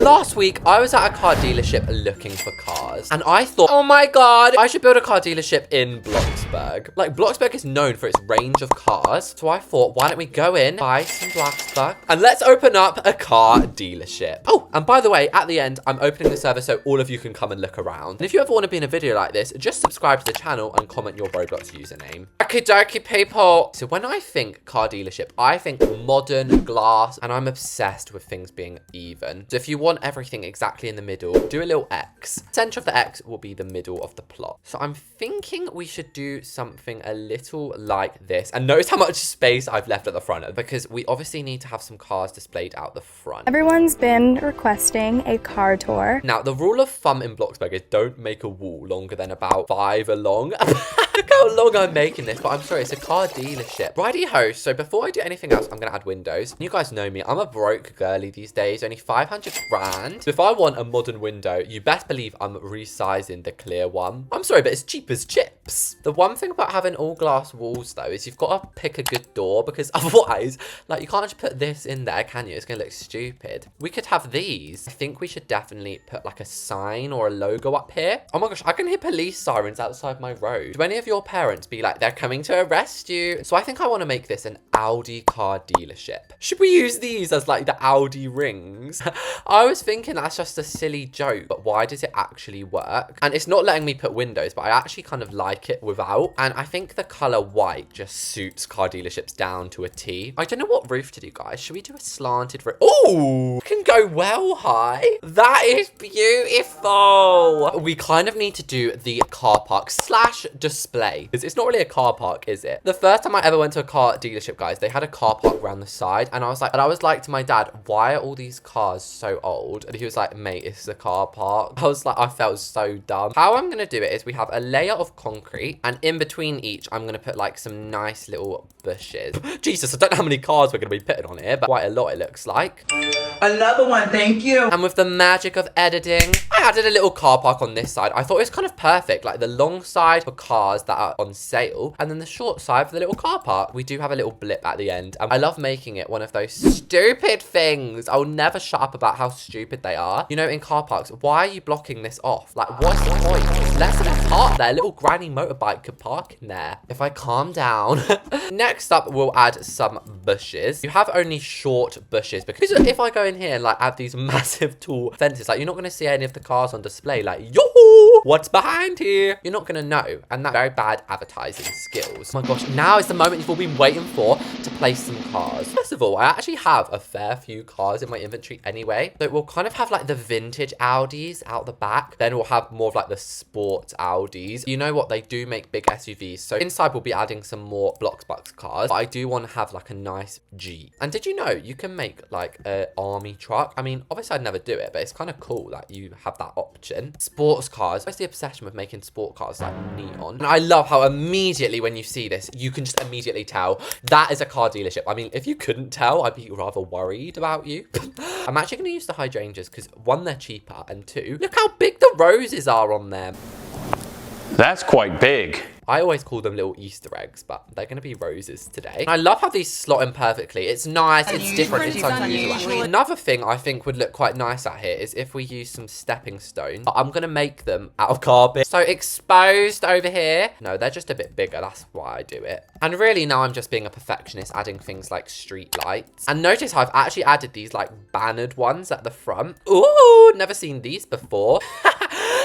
Last week, I was at a car dealership looking for cars, and I thought, oh my god, I should build a car dealership in Bloxburg. Like, Bloxburg is known for its range of cars, so I thought, why don't we go in, buy some Bloxburg, and let's open up a car dealership. Oh, and by the way, at the end, I'm opening the server so all of you can come and look around. And if you ever want to be in a video like this, just subscribe to the channel and comment your Roblox username. Okie dokie, people. So when I think car dealership, I think modern glass, and I'm obsessed with things being even. So if you want everything exactly in the middle, do a little X. Center of the X will be the middle of the plot. So I'm thinking we should do something a little like this. And notice how much space I've left at the front, because we obviously need to have some cars displayed out the front. Everyone's been requesting a car tour. Now, the rule of thumb in Bloxburg is don't make a wall longer than about 5 along. Look how long I'm making this, but I'm sorry, it's a car dealership. Righty-ho, so before I do anything else, I'm going to add windows. You guys know me, I'm a broke girly these days, only 500 grand. So if I want a modern window, you best believe I'm resizing the clear one. I'm sorry, but it's cheap as chips. The one thing about having all glass walls, though, is you've got to pick a good door, because otherwise, like, you can't just put this in there, can you? It's going to look stupid. We could have these. I think we should definitely put, like, a sign or a logo up here. Oh my gosh, I can hear police sirens outside my road. Do any of your parents be like, they're coming to arrest you? So I think I want to make this an Audi car dealership. Should we use these as, like, the Audi rings? I was thinking that's just a silly joke, but why does it actually work? And it's not letting me put windows, but I actually kind of like it without. And I think the color white just suits car dealerships down to a T. I don't know what roof to do, guys. Should we do a slanted roof? Oh, can go well high. That is beautiful. We kind of need to do the car park slash display, because it's not really a car park, is it? The first time I ever went to a car dealership, guys, they had a car park around the side, and I was like to my dad, why are all these cars so old? And he was like, mate, it's a car park. I was like, I felt so dumb. How I'm gonna do it is we have a layer of concrete, and in between each, I'm gonna put like some nice little bushes. Jesus, I don't know how many cars we're gonna be putting on here, but quite a lot it looks like. Another one, thank you. And with the magic of editing, I added a little car park on this side. I thought it was kind of perfect, like the long side for cars that are on sale, and then the short side for the little car park. We do have a little blip at the end. I love making it one of those stupid things. I'll never shut up about how stupid they are. You know, in car parks, why are you blocking this off? Like, what's the point? It's less than a park there. A little granny motorbike could park in there. If I calm down. Next up, we'll add some bushes. You have only short bushes, because if I go in here and like add these massive tall fences, like you're not going to see any of the cars on display. Like, yo, what's behind here? You're not going to know. And that's very bad advertising skills. Oh my gosh, now is the moment you've all been waiting for to place some cars. First of all, I actually have a fair few cars in my inventory anyway. So we'll kind of have like the vintage Audis out the back. Then we'll have more of like the sports Audis. You know what? They do make big SUVs. So inside we'll be adding some more Bloxburg cars. But I do want to have like a nice Jeep. And did you know you can make like an army truck? I mean, obviously I'd never do it, but it's kind of cool that you have that option. Sports cars. What's the obsession with making sport cars like neon? And I love how immediately when you see this, you can just immediately tell that is a car dealership. I mean, if you couldn't tell, I'd be rather worried about you. I'm actually going to use the hydrangeas because one, they're cheaper, and two, look how big the roses are on them. That's quite big. I always call them little Easter eggs, but they're going to be roses today. And I love how these slot in perfectly. It's nice, it's different, it's unusual. Another thing I think would look quite nice out here is if we use some stepping stones. I'm going to make them out of carpet. So exposed over here. No, they're just a bit bigger. That's why I do it. And really now I'm just being a perfectionist, adding things like street lights. And notice how I've actually added these like bannered ones at the front. Ooh, never seen these before.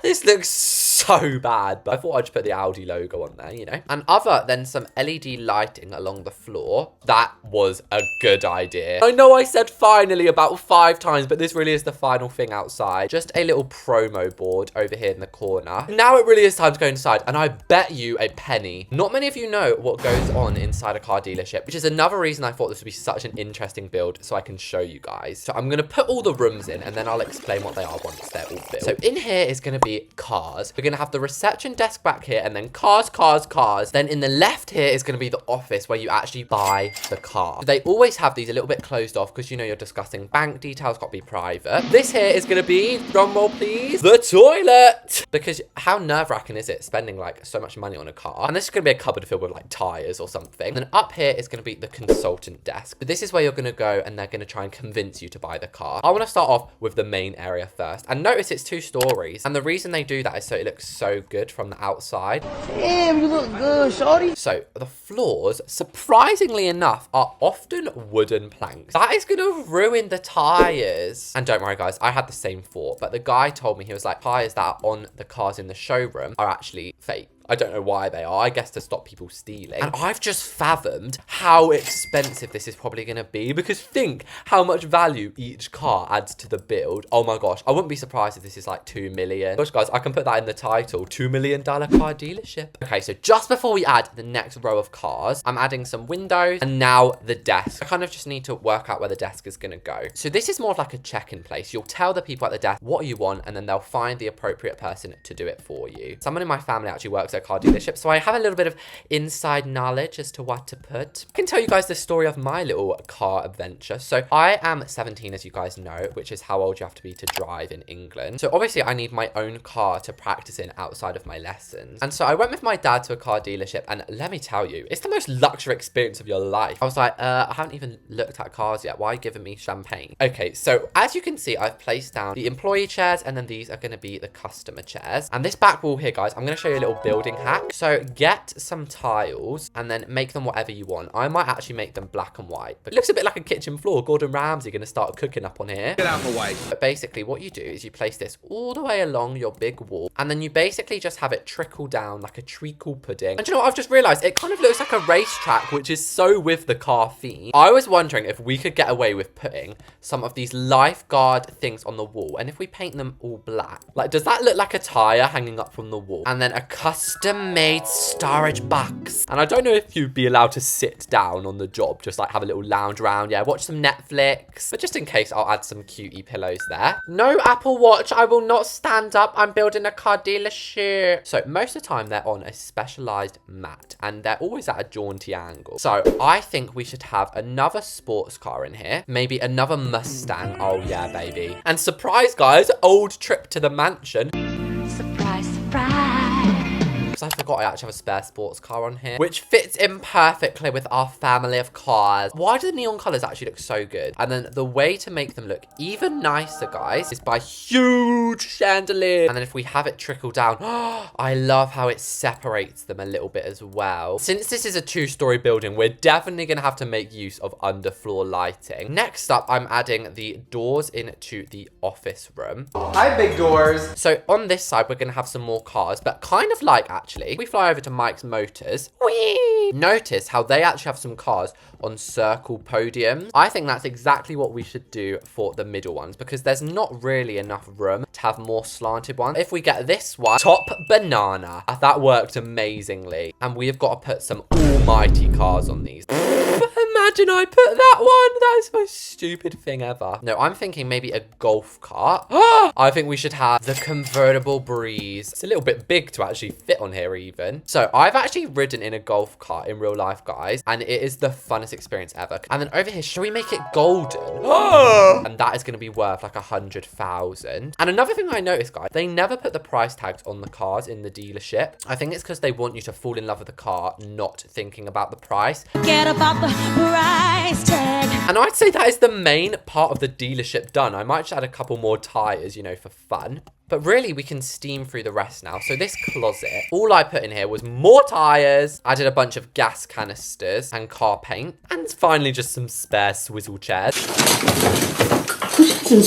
This looks so bad, but I thought I'd just put the Audi logo on there, you know. And other than some LED lighting along the floor, that was a good idea. I know I said finally about 5 times, but this really is the final thing outside. Just a little promo board over here in the corner. Now it really is time to go inside, and I bet you a penny. Not many of you know what goes on inside a car dealership, which is another reason I thought this would be such an interesting build, so I can show you guys. So I'm going to put all the rooms in, and then I'll explain what they are once they're all built. So in here is going to be cars. We're going going to have the reception desk back here, and then cars, cars, cars. Then in the left here is going to be the office where you actually buy the car. They always have these a little bit closed off because, you know, you're discussing bank details, got to be private. This here is going to be, drum roll please, the toilet. Because how nerve-wracking is it spending like so much money on a car? And this is going to be a cupboard filled with like tires or something. And then up here is going to be the consultant desk. But this is where you're going to go and they're going to try and convince you to buy the car. I want to start off with the main area first. And notice it's 2 stories. And the reason they do that is so it looks so good from the outside. Damn, you look good, shorty. So the floors, surprisingly enough, are often wooden planks. That is going to ruin the tires. And don't worry, guys, I had the same thought. But the guy told me, he was like, tires that are on the cars in the showroom are actually fake. I don't know why they are. I guess to stop people stealing. And I've just fathomed how expensive this is probably going to be, because think how much value each car adds to the build. Oh my gosh. I wouldn't be surprised if this is like 2 million. Gosh, guys, I can put that in the title. $2 million car dealership. Okay, so just before we add the next row of cars, I'm adding some windows and now the desk. I kind of just need to work out where the desk is going to go. So this is more of like a check-in place. You'll tell the people at the desk what you want, and then they'll find the appropriate person to do it for you. Someone in my family actually works at a car dealership, so I have a little bit of inside knowledge as to what to put. I can tell you guys the story of my little car adventure. So I am 17, as you guys know, which is how old you have to be to drive in England. So obviously I need my own car to practice in outside of my lessons. And so I went with my dad to a car dealership, and let me tell you, it's the most luxury experience of your life. I was like, I haven't even looked at cars yet. Why are you giving me champagne? Okay, so as you can see, I've placed down the employee chairs, and then these are going to be the customer chairs. And this back wall here, guys, I'm going to show you a little building hack. So get some tiles and then make them whatever you want. I might actually make them black and white, but it looks a bit like a kitchen floor. Gordon Ramsay going to start cooking up on here. Get out my way. But basically what you do is you place this all the way along your big wall, and then you basically just have it trickle down like a treacle pudding. And you know what? I've just realized it kind of looks like a racetrack, which is so with the car theme. I was wondering if we could get away with putting some of these lifeguard things on the wall, and if we paint them all black, like, does that look like a tire hanging up from the wall? And then a custom made storage box. And I don't know if you'd be allowed to sit down on the job, just like have a little lounge around, yeah, watch some Netflix. But just in case, I'll add some cutie pillows there. No Apple Watch, I will not stand up. I'm building a car dealership. So most of the time they're on a specialized mat, and they're always at a jaunty angle. So I think we should have another sports car in here, maybe another Mustang. Oh yeah, baby. And surprise, guys, old trip to the mansion. Surprise, surprise. I forgot I actually have a spare sports car on here, which fits in perfectly with our family of cars. Why do the neon colors actually look so good? And then the way to make them look even nicer, guys, is by huge chandelier. And then if we have it trickle down, I love how it separates them a little bit as well. Since this is a 2-story building, we're definitely going to have to make use of underfloor lighting. Next up, I'm adding the doors into the office room. Hi, big doors. So on this side, we're going to have some more cars, but kind of like actually, we fly over to Mike's Motors. Whee! Notice how they actually have some cars on circle podiums. I think that's exactly what we should do for the middle ones, because there's not really enough room to have more slanted ones. If we get this one, top banana. That worked amazingly. And we've got to put some almighty cars on these. Imagine I put that one. That is the most stupid thing ever. No, I'm thinking maybe a golf cart. I think we should have the convertible Breeze. It's a little bit big to actually fit on here even. So I've actually ridden in a golf cart in real life, guys, and it is the funnest experience ever. And then over here, should we make it golden? And that is going to be worth like 100,000. And another thing I noticed, guys, they never put the price tags on the cars in the dealership. I think it's because they want you to fall in love with the car, not thinking about the price. Forget about the price tag. And I'd say that is the main part of the dealership done. I might just add a couple more tires, you know, for fun. But really, we can steam through the rest now. So this closet, all I put in here was more tires, added a bunch of gas canisters and car paint, and finally just some spare swizzle chairs.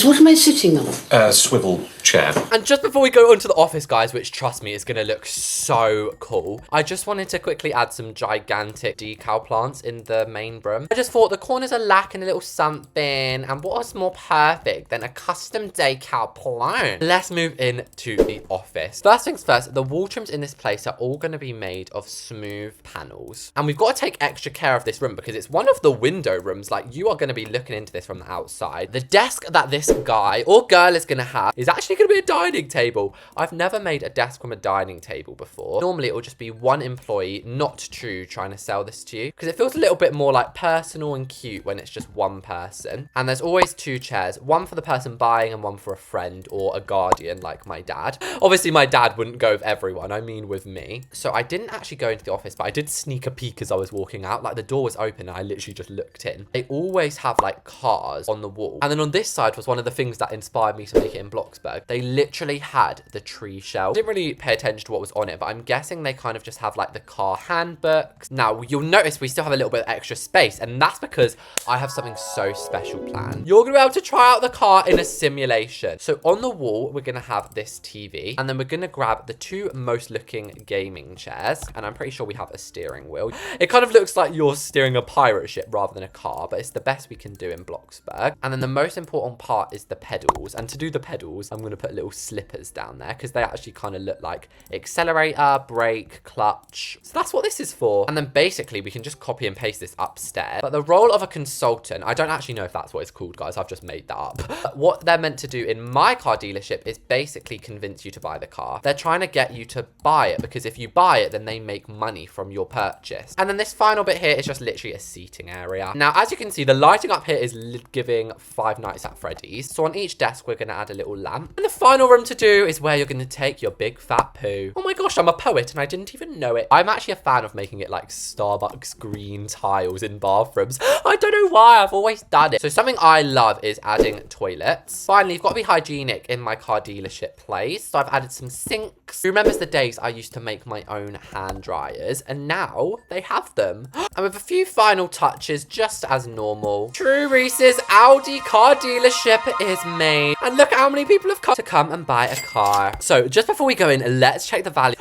What am I sitting on? Swivel chair. And just before we go onto the office, guys, which trust me is going to look so cool, I just wanted to quickly add some gigantic decal plants in the main room. I just thought the corners are lacking a little something, and what was more perfect than a custom decal plant? Let's move into the office. First things first, the wall trims in this place are all going to be made of smooth panels. And we've got to take extra care of this room because it's one of the window rooms. Like, you are going to be looking into this from the outside. The desk that this guy or girl is going to have is actually going going to be a dining table. I've never made a desk from a dining table before. Normally, it will just be one employee, not two, trying to sell this to you. Because it feels a little bit more like personal and cute when it's just one person. And there's always two chairs. One for the person buying and one for a friend or a guardian like my dad. Obviously, my dad wouldn't go with everyone. I mean with me. So I didn't actually go into the office, but I did sneak a peek as I was walking out. Like the door was open and I literally just looked in. They always have like cars on the wall. And then on this side was one of the things that inspired me to make it in Bloxburg. They literally had the tree shell. I didn't really pay attention to what was on it, but I'm guessing they kind of just have like the car handbooks. Now you'll notice we still have a little bit of extra space, and that's because I have something so special planned. You're gonna be able to try out the car in a simulation. So on the wall, we're gonna have this TV, and then we're gonna grab the two most looking gaming chairs, and I'm pretty sure we have a steering wheel. It kind of looks like you're steering a pirate ship rather than a car, but it's the best we can do in Bloxburg. And then the most important part is the pedals, and to do the pedals, I'm gonna put little slippers down there because they actually kind of look like accelerator, brake, clutch. So that's what this is for. And then basically we can just copy and paste this upstairs. But the role of a consultant, I don't actually know if that's what it's called, guys. I've just made that up. But what they're meant to do in my car dealership is basically convince you to buy the car. They're trying to get you to buy it because if you buy it, then they make money from your purchase. And then this final bit here is just literally a seating area. Now, as you can see, the lighting up here is giving Five Nights at Freddy's. So on each desk, we're going to add a little lamp. And the final room to do is where you're going to take your big fat poo. Oh my gosh, I'm a poet and I didn't even know it. I'm actually a fan of making it like Starbucks green tiles in bathrooms. I don't know why, I've always done it. So something I love is adding toilets. Finally, you've got to be hygienic in my car dealership place. So I've added some sinks. Who remembers the days I used to make my own hand dryers, and now they have them. And with a few final touches, just as normal, True Reese's Audi car dealership is made. And look at how many people have come to come and buy a car. So just before we go in, let's check the value.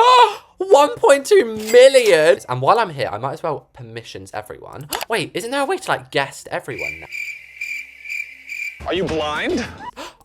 1.2 million. And while I'm here, I might as well permissions everyone. Wait, isn't there a way to like guest everyone now? Are you blind?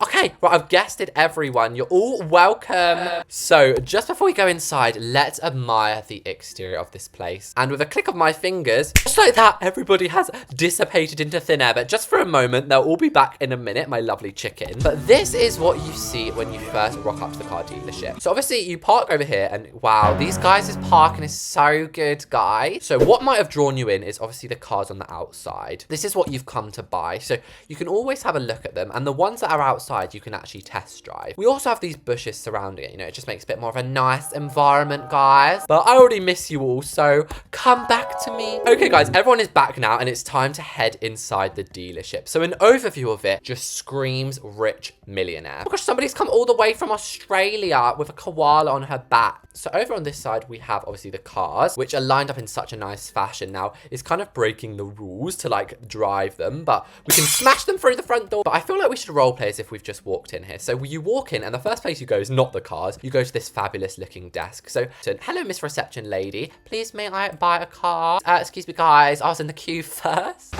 Okay, right, I've guested everyone. You're all welcome. So, just before we go inside, let's admire the exterior of this place. And with a click of my fingers, just like that, everybody has dissipated into thin air. But just for a moment, they'll all be back in a minute, my lovely chicken. But this is what you see when you first rock up to the car dealership. So, obviously, you park over here, and wow, these guys' parking is so good, guys. So, what might have drawn you in is obviously the cars on the outside. This is what you've come to buy. So, you can always have a look at them. And the ones that are outside, you can actually test drive. We also have these bushes surrounding it, you know, it just makes a bit more of a nice environment, guys. But I already miss you all, so come back to me. Okay, guys, everyone is back now, and it's time to head inside the dealership. So an overview of it just screams rich millionaire. Oh gosh, somebody's come all the way from Australia with a koala on her back. So over on this side, we have obviously the cars, which are lined up in such a nice fashion. Now, it's kind of breaking the rules to like drive them, but we can smash them through the front door. But I feel like we should roleplay as if we've just walked in here. So you walk in, and the first place you go is not the cars. You go to this fabulous looking desk. So hello, Miss Reception Lady. Please, may I buy a car? Excuse me, guys. I was in the queue first.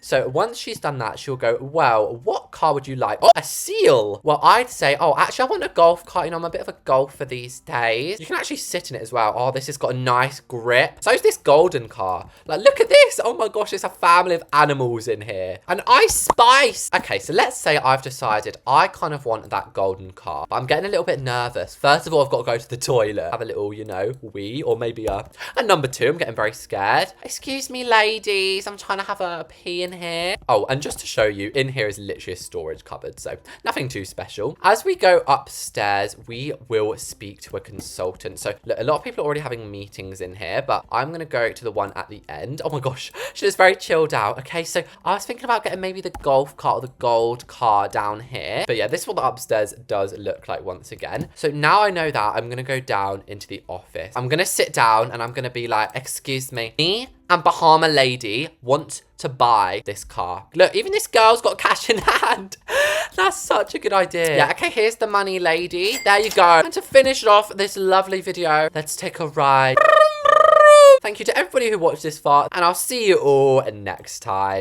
So once she's done that, she'll go, well, what car would you like? Oh, a seal. Well, I'd say, oh, actually, I want a golf cart. You know, I'm a bit of a golfer these days. You can actually sit in it as well. Oh, this has got a nice grip. So is this golden car. Like, look at this. Oh my gosh, it's a family of animals in here. An ice spice. Okay, so let's say I've decided I kind of want that golden car. But I'm getting a little bit nervous. First of all, I've got to go to the toilet. Have a little, you know, wee, or maybe a number two. I'm getting very scared. Excuse me, ladies. I'm trying to have a pee in here. Oh, and just to show you, in here is literally a storage cupboard, so nothing too special. As we go upstairs, we will speak to a consultant. So look, a lot of people are already having meetings in here, but I'm gonna go to the one at the end. Oh my gosh, she is very chilled out. Okay, so I was thinking about getting maybe the golf cart or the gold car down here. But yeah, this is what the upstairs does look like once again. So now I know that, I'm gonna go down into the office. I'm gonna sit down and I'm gonna be like, excuse me and Bahama lady want to buy this car. Look, even this girl's got cash in hand. That's such a good idea. Yeah, okay, here's the money, lady. There you go. And to finish off this lovely video, let's take a ride. Thank you to everybody who watched this far, and I'll see you all next time.